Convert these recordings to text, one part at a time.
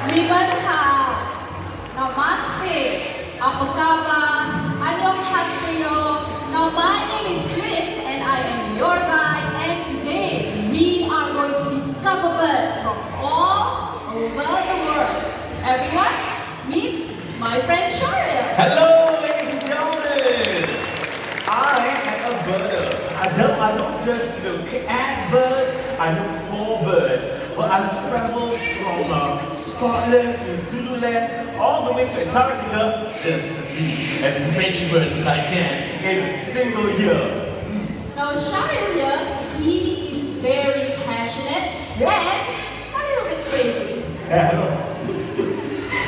Libanha, Namaste, Apakaba, Annyeonghaseyo. Now my name is Lynn and I am your guide, and today we are going to discover birds from all over the world. Everyone, meet my friend Sharia. Hello, ladies and gentlemen. I am a birder. I don't just look at birds, I look for birds. Well, I've traveled from Scotland to Zululand all the way to Antarctica just to see as many birds as I can in a single year. Now Sharia here, he is very passionate and a little bit crazy. Hello.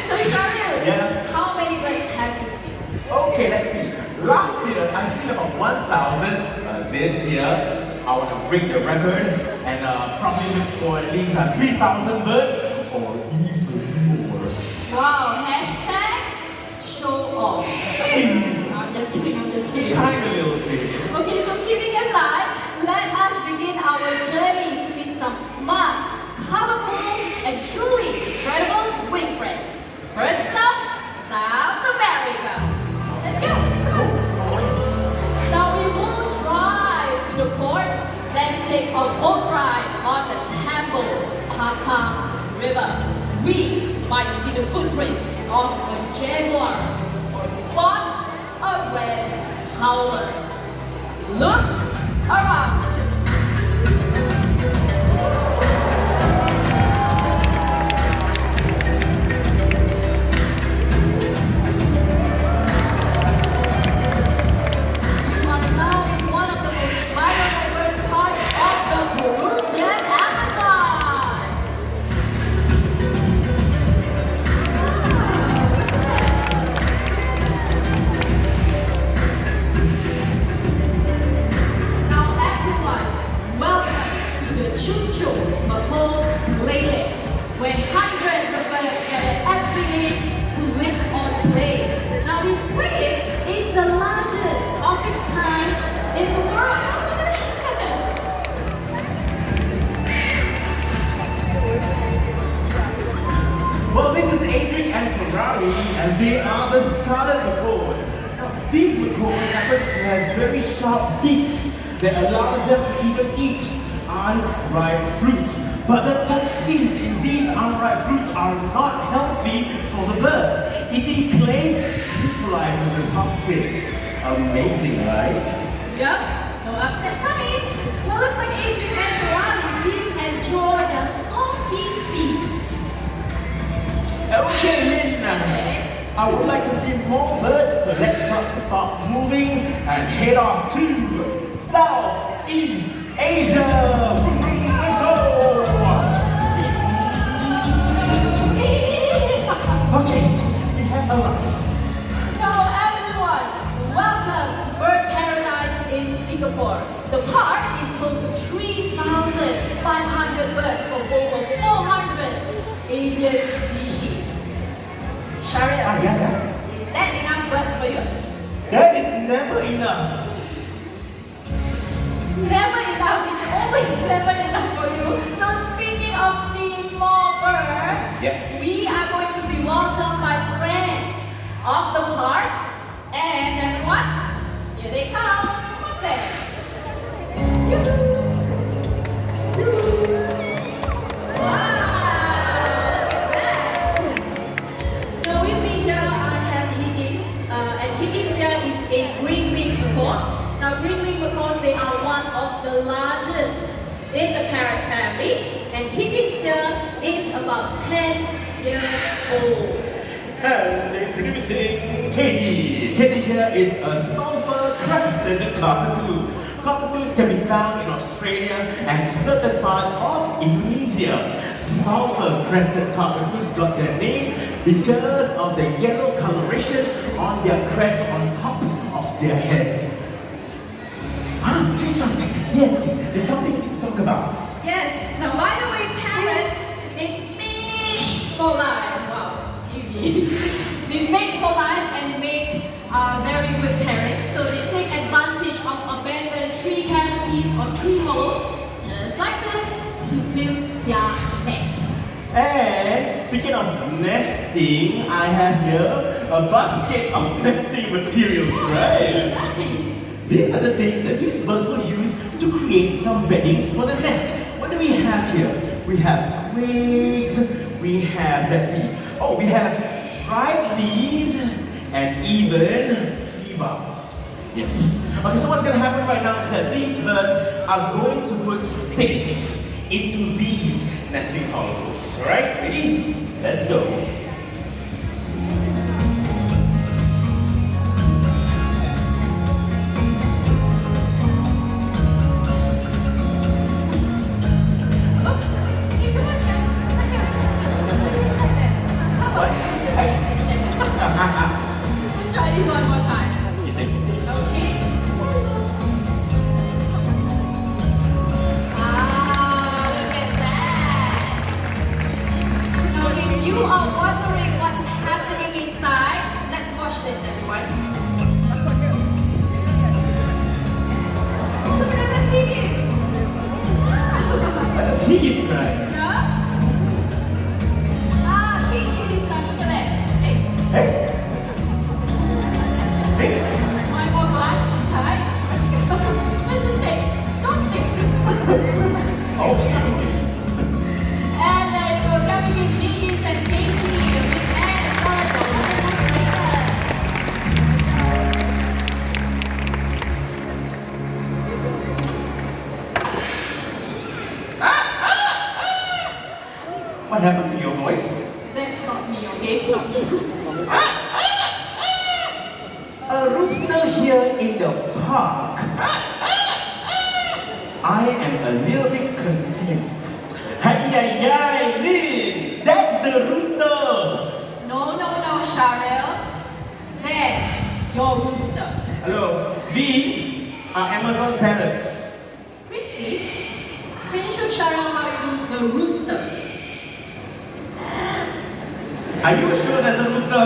So Sharia, Yeah. how many birds have you seen? Okay, let's see. Last year, I've seen about 1,000. This year, I want to break the record and probably look for at least 3,000 birds or even more. Wow, hashtag show off. I'm just kidding. Kind of a little bit. Okay, so kidding aside, let us begin our journey to meet some smart, colorful, and truly incredible wing friends. First up, South America. Let's go. Now we will drive to the port, then take a boat ride on the Temple Tata River. We might see the footprints of a jaguar or spot a red howler. Look around. We are now in one of the most biodiverse parts of the Peruvian Amazon. Now everyone, welcome to the Chucho Maco Playland, where hundreds of birds gather every day to live or play. Now this playland is the largest of its kind in the world. Well, this is Adrian and Ferrari, and they are the scarlet macaws. Now, these macaws happen to have very sharp beaks that allows them to even eat unripe fruits. But the toxins in these unripe fruits are not healthy for the birds. Eating clay neutralizes the toxins. Amazing, right? Yup, no upset tummies. Well, looks like Adrian and Ferrari did enjoy their salty feast. Okay, Lynn. Okay. I would like to see more birds, so let's not stop moving and head off to Southeast Asia. Let's go! Okay, we have a lot. Now everyone, welcome to Bird Paradise in Singapore. The park is home to 3,500 birds from over 400 alien species. Sharia, Yeah. is that enough birds for you? That is never enough. Never enough, it's always never enough for you. So speaking of seeing more birds, Yeah. we are going to be welcomed by friends of the park. And everyone, here they come. Up there. Wow, look at that. Now with me here I have Higgins, and Higgins here is a green-winged macaw. Now green-winged macaws, they are one of the largest in the parrot family, and Higgins here is about 10 years old. And introducing Katie. Katie here is a sulfur-crested cockatoo. Cockatoos can be found in Australia and certain parts of Indonesia. Sulfur-crested cockatoos got their name because of the yellow coloration on their crest on top of their heads. Yes, there's something we need to talk about. Yes, now by the way, parrots, they mate for life. Wow, they mate for life and make very good parrots. So they take advantage of abandoned tree cavities or tree holes, just like this, to build their nest. And speaking of nesting, I have here a basket of nesting materials, right? These are the things that these birds will use to create some beddings for the nest. What do we have here? We have twigs, we have, let's see, we have dried leaves, and even tree barks. Yes. Okay, so what's going to happen right now is that these birds are going to put sticks into these nesting hollows. Alright, ready? Let's go. Let's try this one more time. Okay. Look at that. Now, if you are wondering what's happening inside, let's watch this, everyone. Look at the higgins. That's higgins, right? Yeah. Higgins, look at that. Hey. Hey. Hey. One more glass inside. What's the stick? No stick. Okay. And then we're coming in Higgins and Casey with Anne Sullivan. What happened to your voice? That's not me, okay? Not me. A rooster here in the park. I am a little bit confused. Hi, Lynn! That's the rooster! No, Cheryl. That's your rooster. Hello, these are Amazon parrots. Quincy, can you show Cheryl how you do the rooster? Are you sure there's a rooster?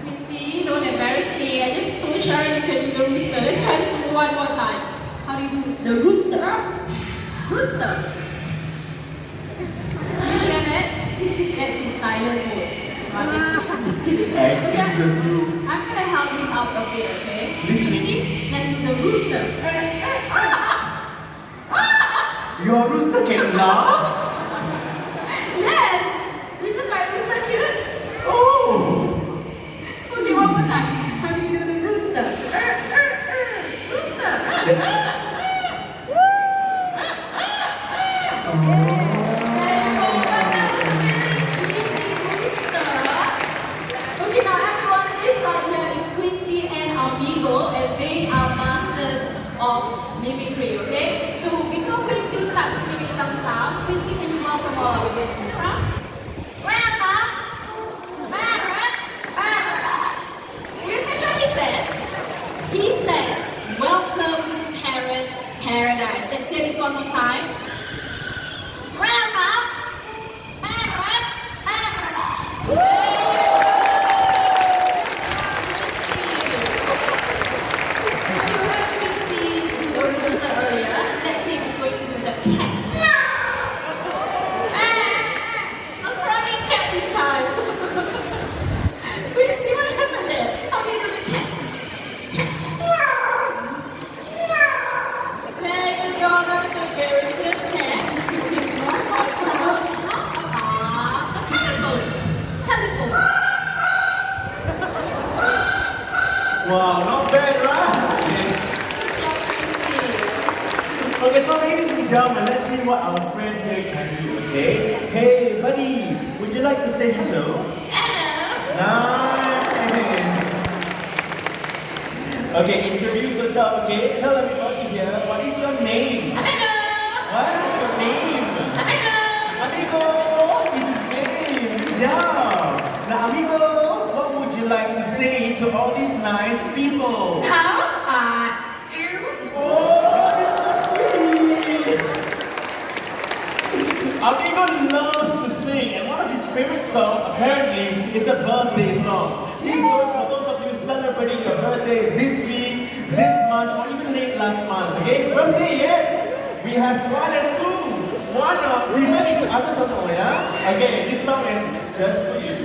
Quincy, don't embarrass me. I just told Cheryl you can do the rooster. Let's try this one more time. How do you do the rooster? Rooster. You hear that? That's in silent mode. I'm just kidding. Excuse you. I'm gonna help him out a bit, okay? Listening. See? Let's do the rooster. Your rooster can laugh? Yes! Isn't my rooster cute? Oh! Okay, one more time. How do you do the rooster? Rooster. Okay, now everyone, this right here is Quincy and Amigo, and they are masters of mimicry, okay? So before Quincy starts to mimic some sounds, Quincy, can you welcome all our guests in the room? You can try he said. He said, welcome to Parrot Paradise. Let's hear this one more time. Wow, not bad, right? Okay, so ladies and gentlemen, let's see what our friend here can do, okay? Hey, buddy, would you like to say hello? Nice! Okay, introduce yourself, okay? Tell everybody here, what is your name? What is your name? Amigo! This is great! Good job! Now, Amigo, what would you like to say to all these nice people? Amigo loves to sing, and one of his favorite songs, apparently, is a birthday song. This goes for those of you celebrating your birthday this week, this month, or even late last month. Okay, birthday, yes. We have 1 and 2. We met each other somewhere, yeah? Okay, this song is just for you.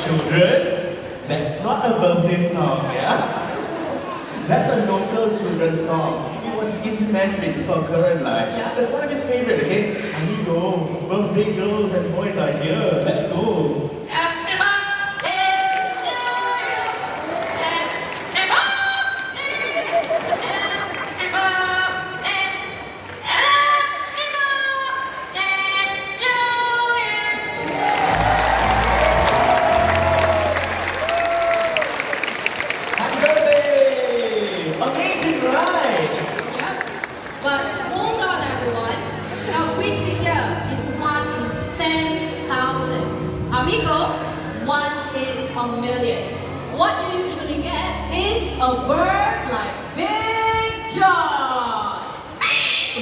Children, that's not a birthday song, yeah? That's a local children's song. It's Mandarin, it's called Current Life. Yeah. That's one of his favorite, okay? Amigo, birthday girls and boys are here. Let's go. Happy birthday! Amazing ride! Yep. But hold on, everyone. Now, quiz here is 1 in 10,000. Amigo, 1 in a million. What you usually get is a bird like Big John. So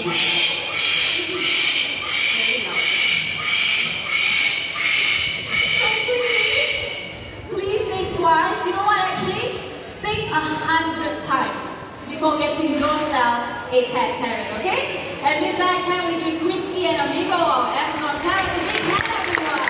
please think twice. You know what, actually? Think 100 times before getting yourself a pet parrot, okay? And with that, can we give Quincy and Amigo of Amazon Parrots a big hand, everyone?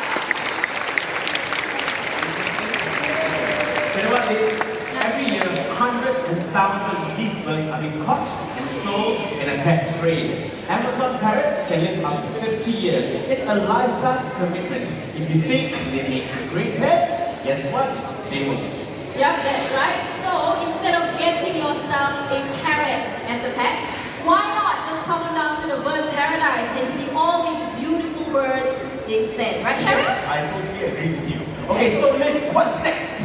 You know what, Lee? Every year, hundreds and thousands of these birds are being caught and sold in a pet trade. Amazon parrots can live up to 50 years. It's a lifetime commitment. If you think they make great pets, guess what? They won't. Yep, that's right. So instead of getting yourself a parrot as a pet, why not just come on down to the bird paradise and see all these beautiful birds instead, right, Cheryl? Yes, I totally agree with you. Okay, so Lynn, what's next?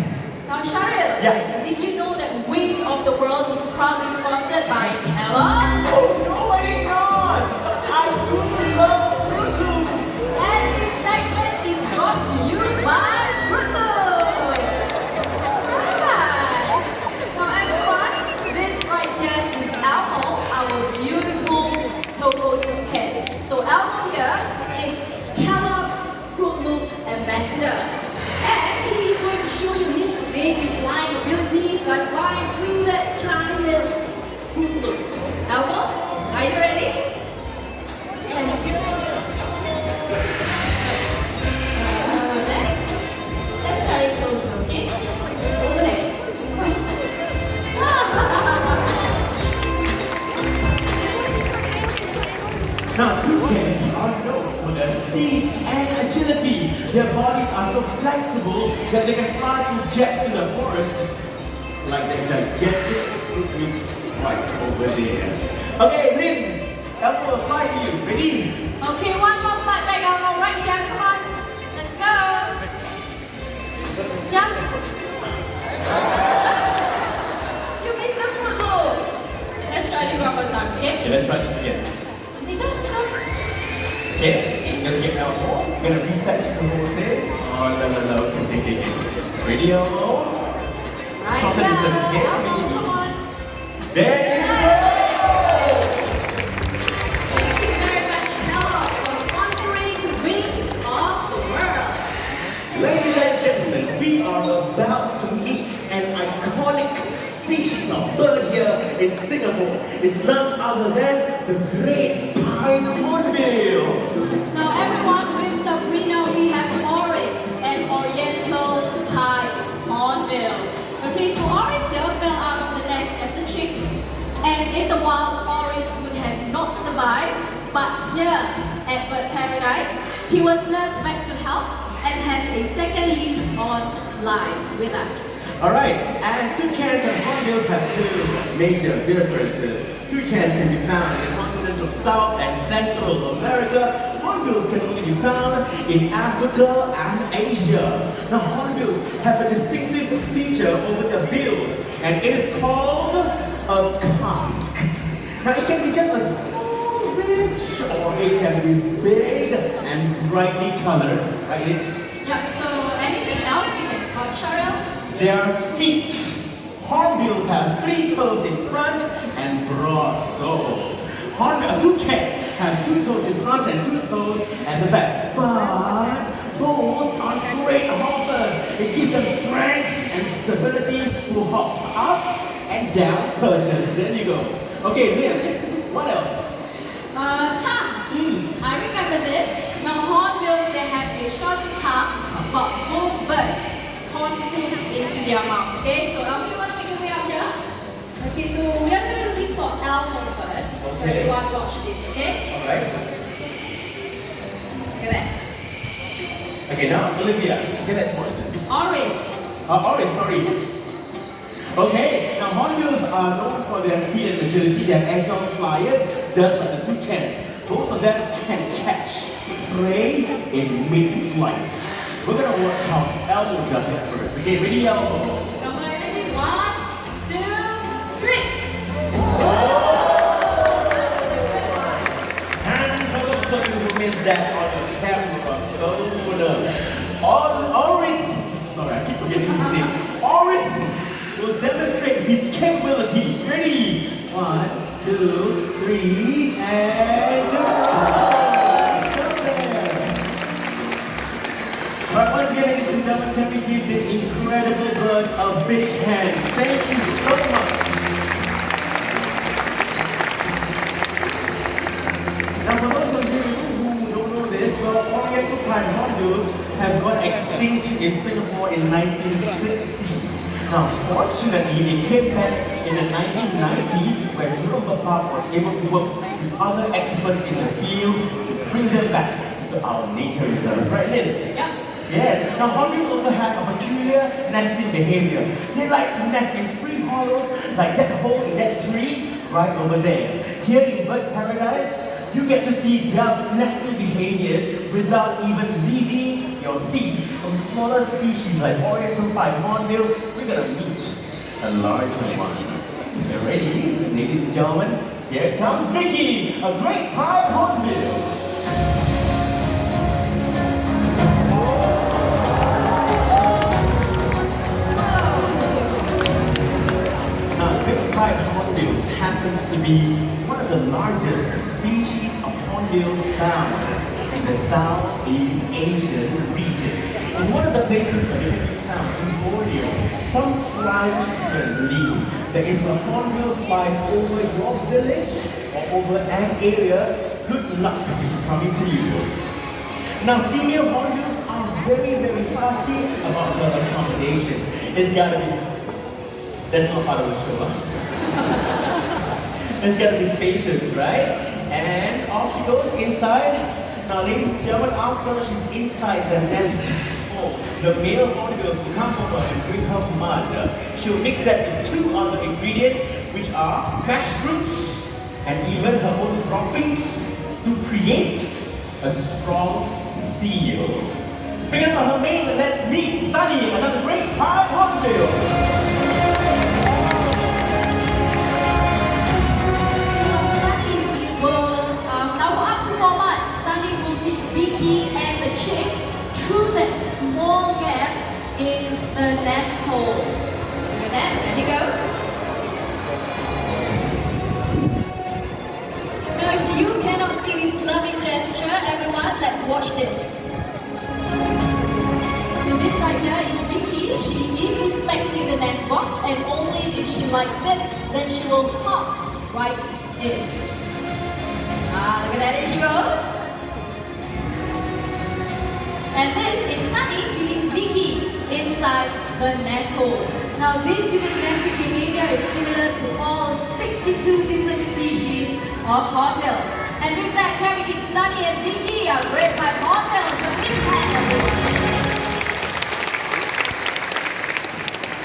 Now, Cheryl, Yeah. did you know that Wings of the World is proudly sponsored by Kellogg? Oh no, I did not! I do love Fruit Loops! And this segment is brought to you by Fruit Loops. Right. Now, everyone, this right here is Elmo, our beautiful Togo toucan. So Elmo here is Kellogg's Fruit Loops ambassador. And he is going to show you his amazing flying abilities by flying through that giant Fruit Loop. Elmo, are you ready? Okay. Let's try it closer, okay? Over there. Now, toucans are known for their speed and agility. Their bodies are so flexible that they can fly to jet in the forest like that gigantic Fruit Loop right over there. Okay, Lynn, Elmo will fly to you. Ready? Okay, one more flat back, Elmo, right here. Come on. Let's go. Yeah. You missed the Fruit Loop. Let's try this one more time, okay? Okay, let's try this again. Okay, let's go. Okay, let's get Elmo. We're gonna reset the whole thing. Oh, no. Okay. Ready, Elmo? Right Shorter here. distance, okay? Elmo, Make it come easy. on. There you go! Thank you very much, Kellogg, for sponsoring Wings of the World. Ladies and gentlemen, we are about to meet an iconic species of bird here in Singapore. It's none other than the great pine hornbill. Now, everyone, with Sabrina, we have Oris, an oriental pied hornbill. Okay, so Oris here fell out of the nest as a chick, and in the wild, Oris would have not survived. But here at Bird Paradise, he was nursed back to health and has a second lease on life with us. Alright, and toucans and hornbills have two major differences. Toucans can be found in the continents of South and Central America. Hornbills can only be found in Africa and Asia. Now, hornbills have a distinctive feature over their bills, and it is called a casque. Now, it can be just a small ridge, or it can be big and brightly colored, right? Yep, so anything else we can spot, Cheryl? Their feet. Hornbills have 3 toes in front and broad soles. Toucans have 2 toes in front and 2 toes at the back. But both are great hoppers. It gives them strength and stability to hop up and down perches. There you go. Okay, Liam, what else? Tongues. I remember this. Now hornbills, they have a shorter tongue, but both birds toss food into their mouth. Okay, so Elmo, you want to make your way up here? Okay, so we are going to do this for Elmo first. So everyone watch this, okay? Alright. Look at that. Okay, now Olivia, okay, let's watch this. Oris. Orange, sorry. Okay, now hornbills are known for their speed and agility. They are agile flyers, just like the toucans. Both of them can catch prey in mid-flight. We're gonna watch how Elmo does it first. Okay, ready, Elmo? Come on, ready? 1, 2, 3. And for those of you who missed that on the camera, Oris, sorry, I keep forgetting his name. Oris will demonstrate his capability. Ready? 1, 2, 3, and but once again, ladies and gentlemen, can we give this incredible bird a big hand? Thank you so much. Now, for those of you who don't know this, well, Oriental pine hornbills have gone extinct in Singapore in 1960. Now, fortunately, they came back in the 1990s where Jerome Park was able to work with other experts in the field to bring them back to our nature reserve. Right, Lynn? Yeah. Yes. Now, hornbills also have a peculiar nesting behavior. They like to nest in tree hollows, like that hole in that tree right over there. Here in Bird Paradise, you get to see their nesting behaviors without even leaving your seat. From smaller species like Oriental pine hornbill, we're gonna meet a larger one. You ready, ladies and gentlemen? Here comes Vicky, a great pine hornbill. Pine hornbills happens to be one of the largest species of hornbills found in the Southeast Asian region. And one of the places that it is found in Borneo, some tribes believe that if a hornbill flies over your village or over an area, good luck is coming to you. Now, female hornbills are very, very fussy about their accommodation. It's gotta be, that's not part of the show. It's gotta be spacious, right? And off she goes inside. Now, ladies and gentlemen, after she's inside the nest, the male hornbill will come over and bring her mud. She'll mix that with 2 other ingredients, which are mashed fruits and even her own droppings to create a strong seal. Speaking of her mate, let's meet Sunny, another great pine hornbill. Through that small gap in the nest hole. Look at that, there he goes. Now if you cannot see this loving gesture, everyone, let's watch this. So this right here is Vicky. She is inspecting the nest box, and only if she likes it, then she will hop right in. Look at that, here she goes. And this is Sunny feeding Vicky inside the nest hole. Now this unique nesting behavior is similar to all 62 different species of hornbills. And with that, can we give Sunny and Vicky a great pine hornbills a big hand, everyone.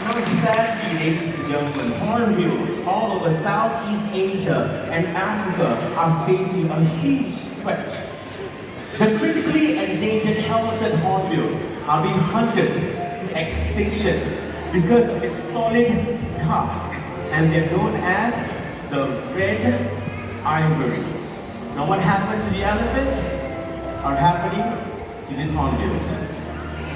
Now sadly, ladies and gentlemen, hornbills all over Southeast Asia and Africa are facing a huge threat. The critically endangered helmeted hornbill are being hunted to extinction because of its solid casque, and they're known as the red ivory. Now what happened to the elephants are happening to these hornbills.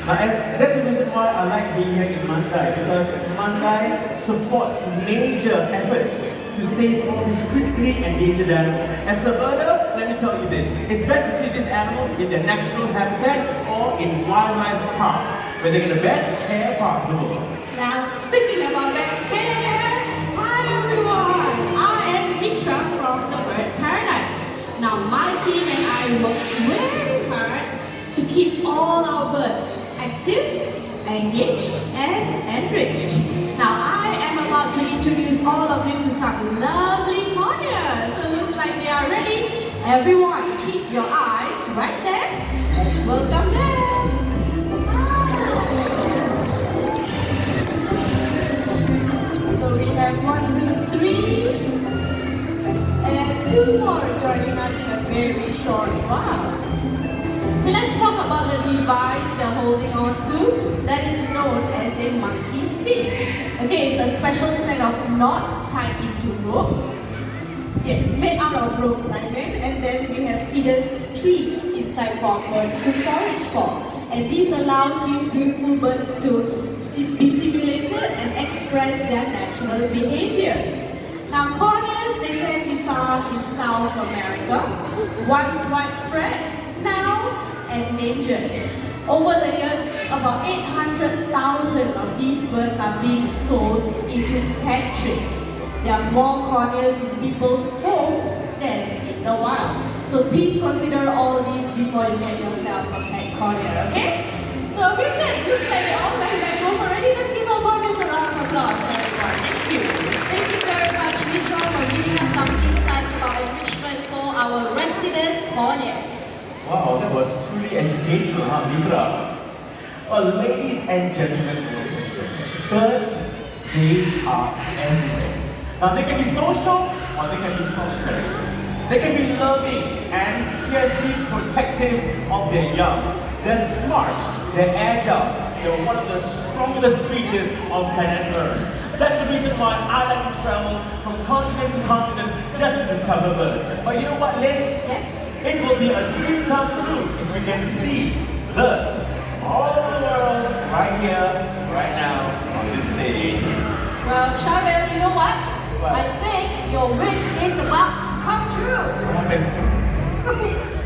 And that's the reason why I like being here in Mandai, because Mandai supports major efforts to save all these critically endangered animals. As a birder, let me tell you this, it's best to see these animals in their natural habitat or in wildlife parks, where they get the best care possible. Now, speaking about best care, hi everyone! I am Mitra from the Bird Paradise. Now, my team and I work very hard to keep all our birds active, engaged, and enriched. Now, I am about to introduce all of you to some lovely corneas. So, looks like they are ready. Everyone, keep your eyes right there. Let's welcome them. So we have 1, 2, 3, and 2 more joining us in a very short while. Okay, let's talk about the device they're holding on to that is known as a monkey's fist. Okay, it's a special set of knot tied into ropes. Yes, made out of ropes, I mean, and then we have hidden treats inside for birds to forage for. And this allows these beautiful birds to be stimulated and express their natural behaviors. Now, corneas, they can be found in South America, once widespread, now endangered. Over the years, about 800,000 of these birds are being sold into pet trades. There are more corneas in people's homes than in the wild. So please consider all these before you get yourself a pet cornea, okay? So with that, it looks like they're all ready back home already. Let's give our corneas a round of applause, everyone. Thank you. Thank you very much, Mitra, for giving us some insights about enrichment for our resident corneas. Wow, that was truly educational, huh, Mitra? Well, ladies and gentlemen, birds, they are everywhere. Now, they can be social or they can be solitary. They can be loving and fiercely protective of their young. They're smart, they're agile, they're one of the strongest creatures on planet Earth. That's the reason why I like to travel from continent to continent just to discover birds. But you know what, Lynn? Yes? It will be a dream come true if we can see birds all over the world, right here, right now, on this stage. Well, Cheryl, you know what? What? I think your wish is about to come true. What happened?